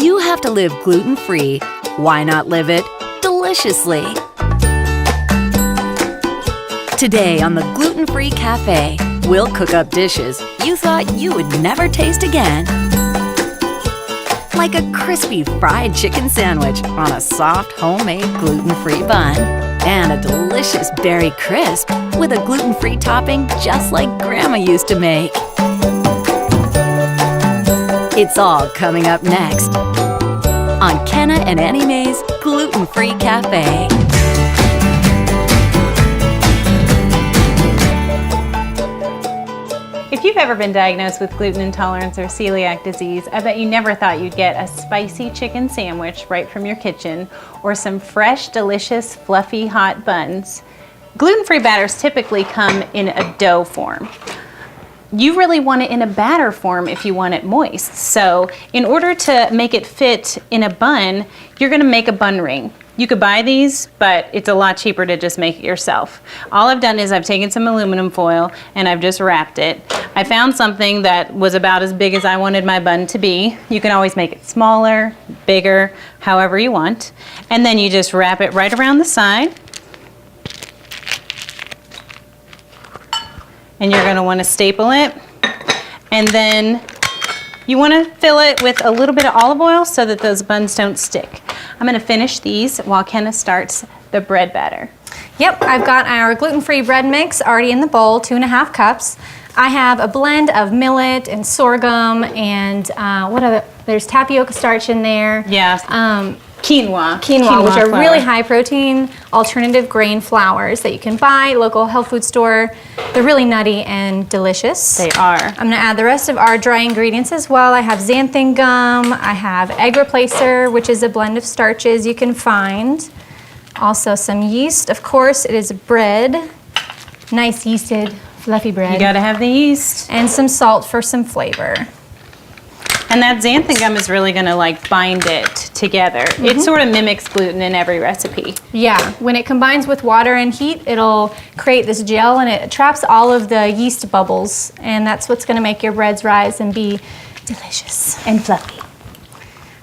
You have to live gluten-free. Why not live it deliciously? Today on the Gluten Free Cafe, we'll cook up dishes you thought you would never taste again. Like a crispy fried chicken sandwich on a soft homemade gluten-free bun. And a delicious berry crisp with a gluten-free topping just like Grandma used to make. It's all coming up next on Kenna and Annie May's Gluten Free Cafe. If you've ever been diagnosed with gluten intolerance or celiac disease, I bet you never thought you'd get a spicy chicken sandwich right from your kitchen or some fresh, delicious, fluffy, hot buns. Gluten-free batters typically come in a dough form. You really want it in a batter form if you want it moist. So in order to make it fit in a bun, you're gonna make a bun ring. You could buy these, but it's a lot cheaper to just make it yourself. All I've done is I've taken some aluminum foil and I've just wrapped it. I found something that was about as big as I wanted my bun to be. You can always make it smaller, bigger, however you want. And then you just wrap it right around the side. And you're going to want to staple it, and then you want to fill it with a little bit of olive oil so that those buns don't stick. I'm going to finish these while Kenna starts the bread batter. Yep, I've got our gluten-free bread mix already in the bowl, 2.5 cups. I have a blend of millet and sorghum and there's tapioca starch in there. Yeah. Quinoa, which are flour. really high protein alternative grain flours that you can buy at local health food store. They're really nutty and delicious. They are. I'm gonna add the rest of our dry ingredients as well. I have xanthan gum, I have egg replacer, which is a blend of starches you can find. Also some yeast, of course, it is bread. Nice yeasted, fluffy bread. You gotta have the yeast. And some salt for some flavor. And that xanthan gum is really gonna like bind it together. It sort of mimics gluten in every recipe. Yeah, when it combines with water and heat, it'll create this gel and it traps all of the yeast bubbles, and that's what's gonna make your breads rise and be delicious and fluffy.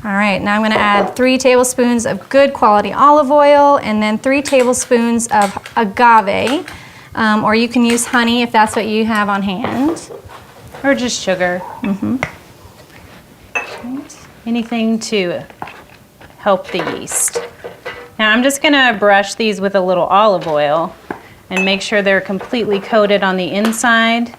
All right, now I'm gonna add 3 tablespoons of good quality olive oil and then 3 tablespoons of agave, or you can use honey if that's what you have on hand. Or just sugar. Anything to help the yeast. Now I'm just gonna brush these with a little olive oil and make sure they're completely coated on the inside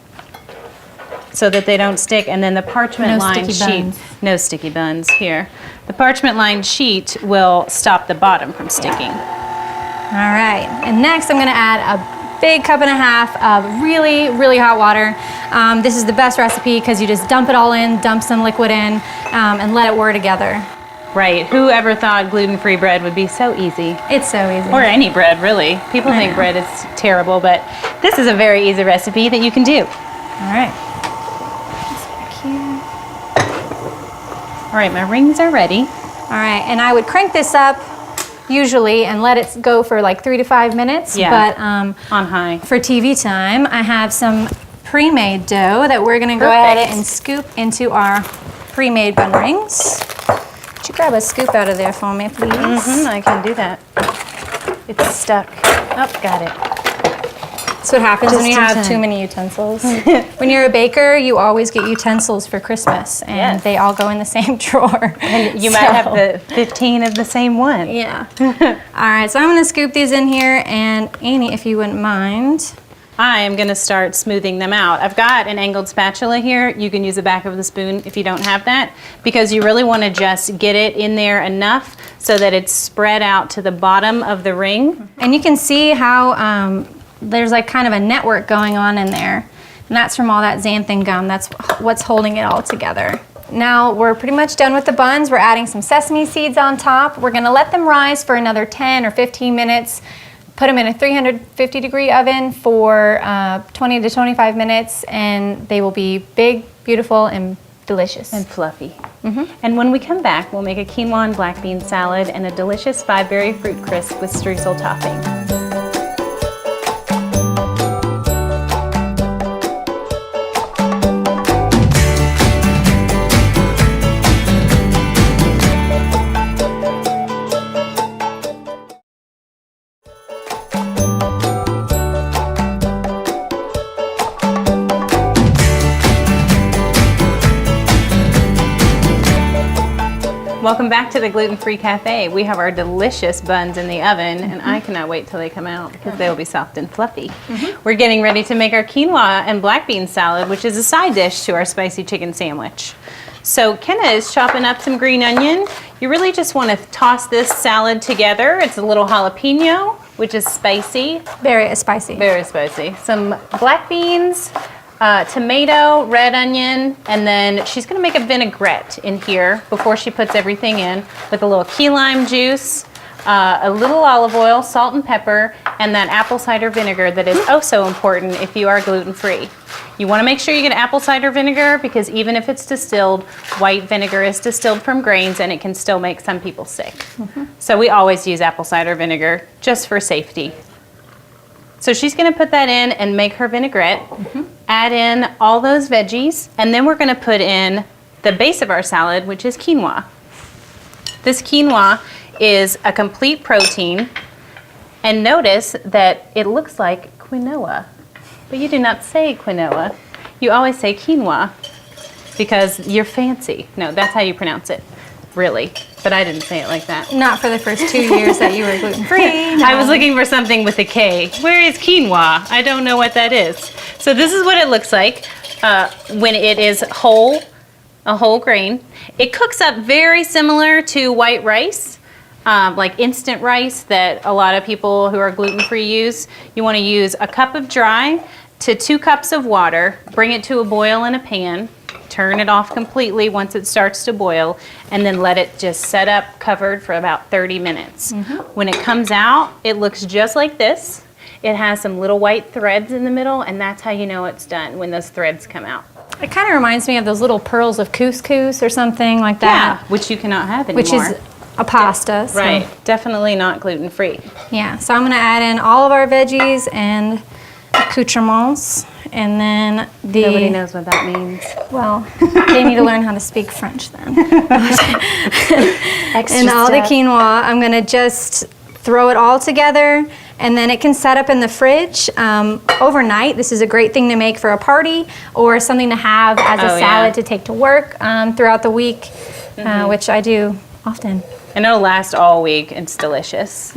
so that they don't stick. And then the parchment lined sheet, no sticky buns here. The parchment lined sheet will stop the bottom from sticking. All right, and next I'm gonna add a big 1.5 cups of really, really hot water. This is the best recipe because you just dump it all in, dump some liquid in, and let it whir together. Right, whoever thought gluten-free bread would be so easy? It's so easy. Or any bread, really. People think bread is terrible, but this is a very easy recipe that you can do. All right. This back here. All right, my rings are ready. All right, and I would crank this up usually and let it go for like 3 to 5 minutes. Yeah, but on high. For TV time, I have some pre-made dough that we're gonna go ahead and scoop into our pre-made bun rings. Could you grab a scoop out of there for me, please? I can do that. It's stuck. Oh, got it. That's what happens when you have too many utensils. When you're a baker, you always get utensils for Christmas, and they all go in the same drawer. And you might have the 15 of the same one. Yeah. All right, so I'm gonna scoop these in here, and Annie, if you wouldn't mind. I am gonna start smoothing them out. I've got an angled spatula here. You can use the back of the spoon if you don't have that, because you really wanna just get it in there enough so that it's spread out to the bottom of the ring. And you can see how there's like kind of a network going on in there. And that's from all that xanthan gum. That's what's holding it all together. Now we're pretty much done with the buns. We're adding some sesame seeds on top. We're gonna let them rise for another 10 or 15 minutes. Put them in a 350-degree oven for 20 to 25 minutes, and they will be big, beautiful, and delicious. And fluffy. And when we come back, we'll make a quinoa and black bean salad and a delicious 5-berry fruit crisp with streusel topping. Welcome back to the Gluten Free Cafe. We have our delicious buns in the oven, and I cannot wait till they come out because they will be soft and fluffy. We're getting ready to make our quinoa and black bean salad, which is a side dish to our spicy chicken sandwich. So Kenna is chopping up some green onion. You really just want to toss this salad together. It's a little jalapeno, which is spicy. Very spicy. Very spicy. Some black beans, tomato, red onion, and then she's gonna make a vinaigrette in here before she puts everything in with a little key lime juice, a little olive oil, salt and pepper, and that apple cider vinegar that is oh so important if you are gluten-free. You wanna make sure you get apple cider vinegar because even if it's distilled, white vinegar is distilled from grains and it can still make some people sick. So we always use apple cider vinegar just for safety. So she's gonna put that in and make her vinaigrette, add in all those veggies, and then we're gonna put in the base of our salad, which is quinoa. This quinoa is a complete protein, and notice that it looks like quinoa, but you do not say quinoa. You always say quinoa because you're fancy. No, that's how you pronounce it, really. But I didn't say it like that. Not for the first 2 years that you were gluten-free. No. I was looking for something with a K. Where is quinoa? I don't know what that is. So this is what it looks like when it is whole, a whole grain. It cooks up very similar to white rice, like instant rice that a lot of people who are gluten-free use. You want to use a cup of dry to 2 cups of water, bring it to a boil in a pan, turn it off completely once it starts to boil, and then let it just set up covered for about 30 minutes. When it comes out, it looks just like this. It has some little white threads in the middle, and that's how you know it's done, when those threads come out. It kind of reminds me of those little pearls of couscous or something like that. Yeah, which you cannot have anymore. Which is a pasta. So. Right, definitely not gluten-free. Yeah, so I'm gonna add in all of our veggies and accoutrements, and then Nobody knows what that means. well, they need to learn how to speak French then. Extra And all the step. quinoa, I'm gonna just throw it all together, and then it can set up in the fridge overnight. This is a great thing to make for a party or something to have as a salad to take to work throughout the week, which I do often. And it'll last all week. It's delicious.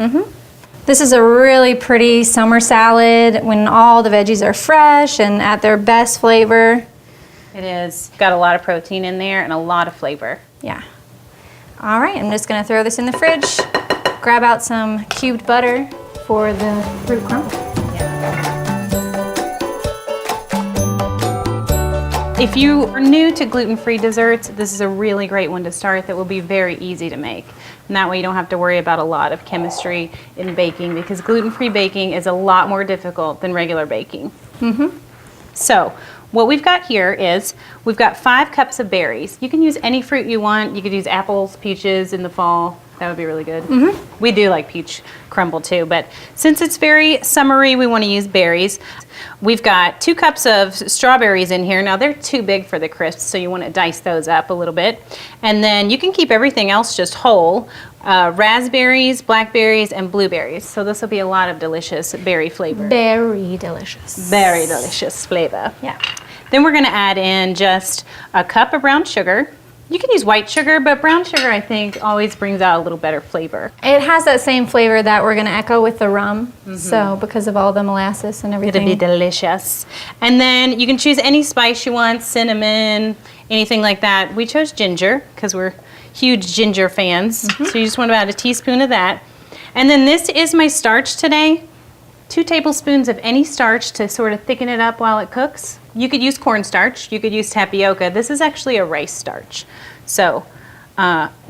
This is a really pretty summer salad when all the veggies are fresh and at their best flavor. It is. Got a lot of protein in there and a lot of flavor. Yeah. All right, I'm just gonna throw this in the fridge, grab out some cubed butter for the fruit crumb. If you are new to gluten-free desserts, this is a really great one to start that will be very easy to make. And that way you don't have to worry about a lot of chemistry in baking because gluten-free baking is a lot more difficult than regular baking. So what we've got here is we've got 5 cups of berries. You can use any fruit you want. You could use apples, peaches in the fall. That would be really good. We do like peach crumble too, but since it's very summery, we want to use berries. We've got 2 cups of strawberries in here. Now they're too big for the crisps, so you want to dice those up a little bit. And then you can keep everything else just whole. Raspberries, blackberries, and blueberries. So this will be a lot of delicious berry flavor. Very delicious. Very delicious flavor. Yeah. Then we're going to add in just a cup of brown sugar. You can use white sugar, but brown sugar, I think, always brings out a little better flavor. It has that same flavor that we're gonna echo with the rum. So because of all the molasses and everything. It'll be delicious. And then you can choose any spice you want, cinnamon, anything like that. We chose ginger because we're huge ginger fans. So you just want about a teaspoon of that. And then this is my starch today. 2 tablespoons of any starch to sort of thicken it up while it cooks. You could use cornstarch, you could use tapioca. This is actually a rice starch. So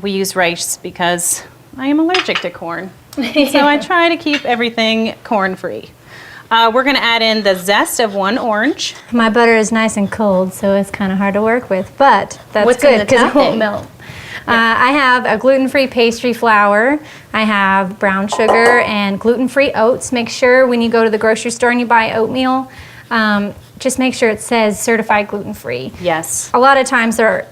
we use rice because I am allergic to corn. So I try to keep everything corn-free. We're gonna add in the zest of 1 orange. My butter is nice and cold, so it's kind of hard to work with, but that's What's in good the because it won't topping? melt. I have a gluten-free pastry flour. I have brown sugar and gluten-free oats. Make sure when you go to the grocery store and you buy oatmeal, just make sure it says certified gluten-free. Yes. A lot of times they're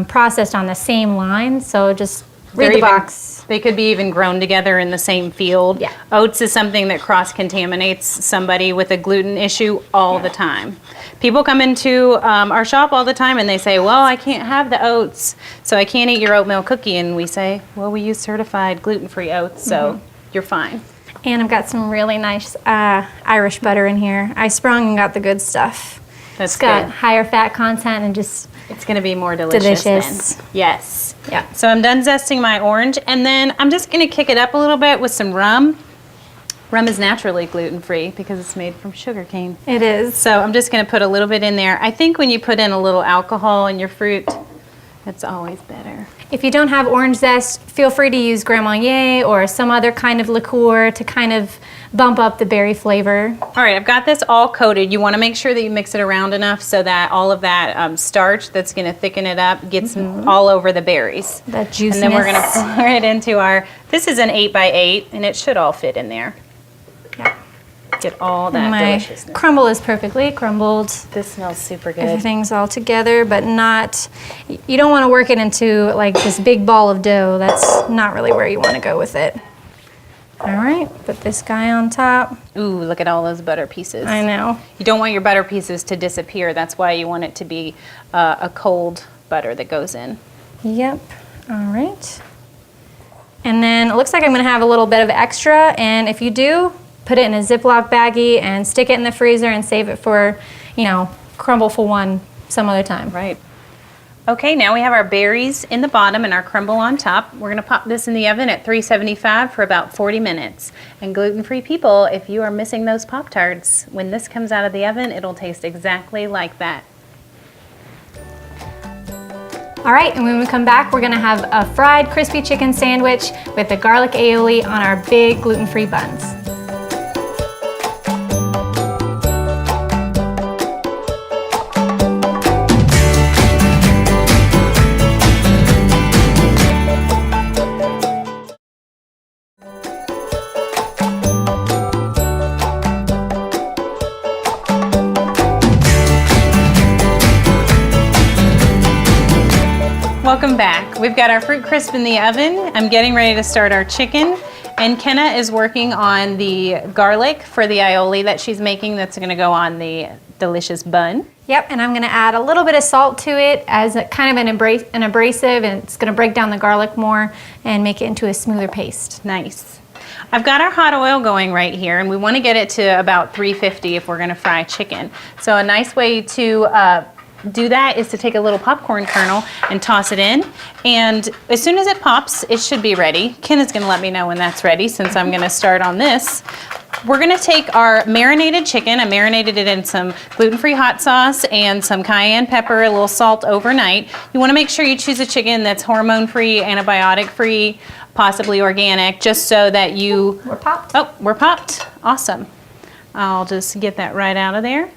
processed on the same line, so just Read the box. They could be even grown together in the same field. Yeah. Oats is something that cross-contaminates somebody with a gluten issue all the time. People come into our shop all the time and they say, well, I can't have the oats, so I can't eat your oatmeal cookie. And we say, well, we use certified gluten-free oats, so you're fine. And I've got some really nice Irish butter in here. I sprung and got the good stuff. That's It's got good. higher fat content and just It's going to be more delicious. delicious. Then. Yes. Yeah. So I'm done zesting my orange, and then I'm just going to kick it up a little bit with some rum. Rum is naturally gluten-free because it's made from sugar cane. It is. So I'm just going to put a little bit in there. I think when you put in a little alcohol in your fruit, it's always better. If you don't have orange zest, feel free to use Grand Marnier or some other kind of liqueur to kind of bump up the berry flavor. All right, I've got this all coated. You want to make sure that you mix it around enough so that all of that starch that's going to thicken it up gets all over the berries. That juiciness. And then we're going to pour it into our, this is an 8x8, and it should all fit in there. Yeah. Get all that My deliciousness. crumble is perfectly crumbled. This smells super good. Everything's all together, but not, you don't want to work it into like this big ball of dough. That's not really where you want to go with it. All right, put this guy on top. Ooh, look at all those butter pieces. I know. You don't want your butter pieces to disappear. That's why you want it to be a cold butter that goes in. Yep, all right. And then it looks like I'm gonna have a little bit of extra, and if you do, put it in a Ziploc baggie and stick it in the freezer and save it for, you know, crumble for one some other time. Right. Okay, now we have our berries in the bottom and our crumble on top. We're gonna pop this in the oven at 375 for about 40 minutes. And gluten-free people, if you are missing those Pop-Tarts, when this comes out of the oven, it'll taste exactly like that. All right, and when we come back, we're gonna have a fried crispy chicken sandwich with the garlic aioli on our big gluten-free buns. Welcome back. We've got our fruit crisp in the oven. I'm getting ready to start our chicken. And Kenna is working on the garlic for the aioli that she's making that's gonna go on the delicious bun. Yep, and I'm gonna add a little bit of salt to it as a, kind of an abrasive, and it's gonna break down the garlic more and make it into a smoother paste. Nice. I've got our hot oil going right here, and we wanna get it to about 350 if we're gonna fry chicken. So a nice way to do that is to take a little popcorn kernel and toss it in, and as soon as it pops, it should be ready. Kenna's gonna let me know when that's ready since I'm gonna start on this. We're gonna take our marinated chicken. I marinated it in some gluten-free hot sauce and some cayenne pepper, a little salt overnight. You wanna make sure you choose a chicken that's hormone-free, antibiotic-free, possibly organic, just so that you... We're popped. Oh, we're popped. Awesome. I'll just get that right out of there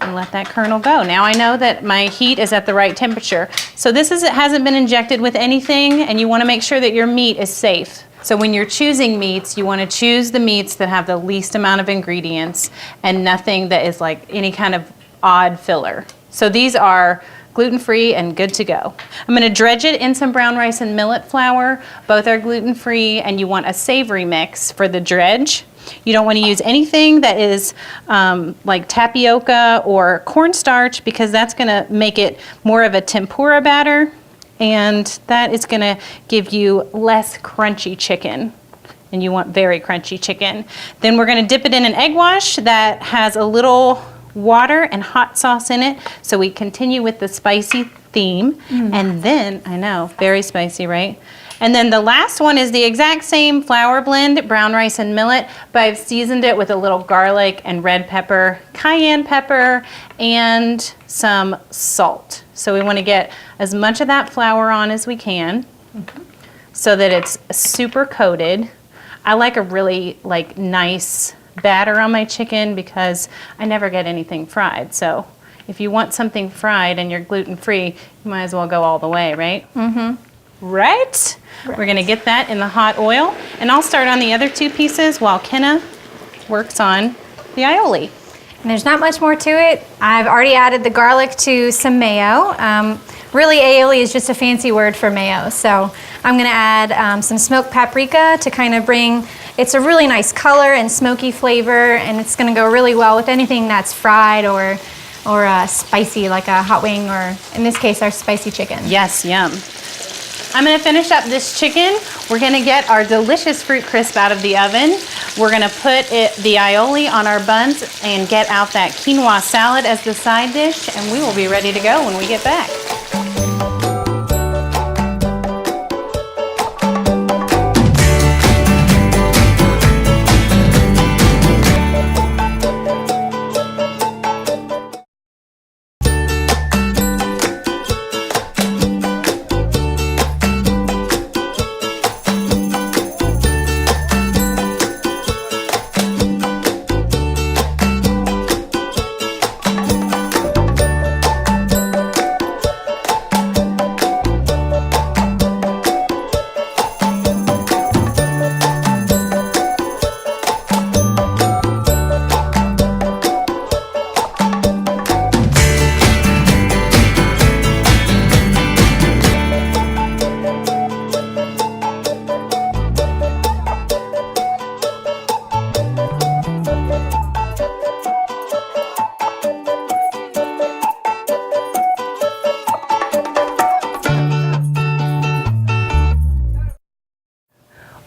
and let that kernel go. Now I know that my heat is at the right temperature. So this hasn't been injected with anything, and you wanna make sure that your meat is safe. So when you're choosing meats, you wanna choose the meats that have the least amount of ingredients and nothing that is like any kind of odd filler. So these are gluten-free and good to go. I'm gonna dredge it in some brown rice and millet flour. Both are gluten-free, and you want a savory mix for the dredge. You don't want to use anything that is like tapioca or cornstarch, because that's going to make it more of a tempura batter, and that is going to give you less crunchy chicken, and you want very crunchy chicken. Then we're going to dip it in an egg wash that has a little water and hot sauce in it, so we continue with the spicy theme. And then, I know, very spicy, right? And then the last one is the exact same flour blend, brown rice and millet, but I've seasoned it with a little garlic and red pepper, cayenne pepper, and some salt. So we want to get as much of that flour on as we can so that it's super coated. I like a really nice batter on my chicken because I never get anything fried. So if you want something fried and you're gluten-free, you might as well go all the way, right? Mm-hmm. Right? We're gonna get that in the hot oil, and I'll start on the other two pieces while Kenna works on the aioli. And there's not much more to it. I've already added the garlic to some mayo. Really, aioli is just a fancy word for mayo. So I'm gonna add some smoked paprika to kind of bring, it's a really nice color and smoky flavor, and it's gonna go really well with anything that's fried or spicy, like a hot wing, or in this case, our spicy chicken. Yes, yum. I'm gonna finish up this chicken. We're gonna get our delicious fruit crisp out of the oven. We're gonna put the aioli on our buns and get out that quinoa salad as the side dish, and we will be ready to go when we get back.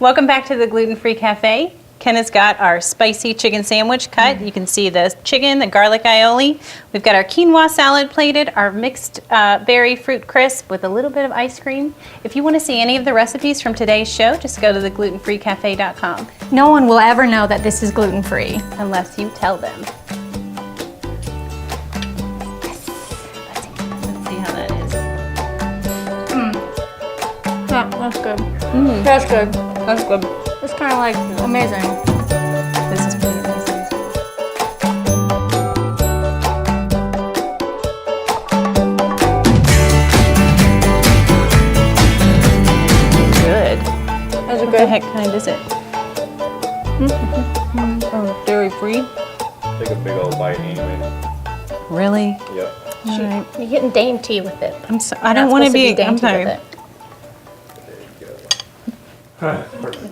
Welcome back to the Gluten Free Cafe. Kenna's got our spicy chicken sandwich cut. You can see the chicken, the garlic aioli. We've got our quinoa salad plated, our mixed berry fruit crisp with a little bit of ice cream. If you want to see any of the recipes from today's show, just go to theglutenfreecafe.com. No one will ever know that this is gluten-free. Unless you tell them. Let's see how that is. Yeah, that's good. That's good. That's good. It's kind of like amazing. This is pretty amazing. Good. That's What the heck kind is it? Oh, dairy free? Take a big old bite anyway. Really? Yep. All right. You're getting dainty with it. I don't want to be. I'm dainty sorry. with it. There you go.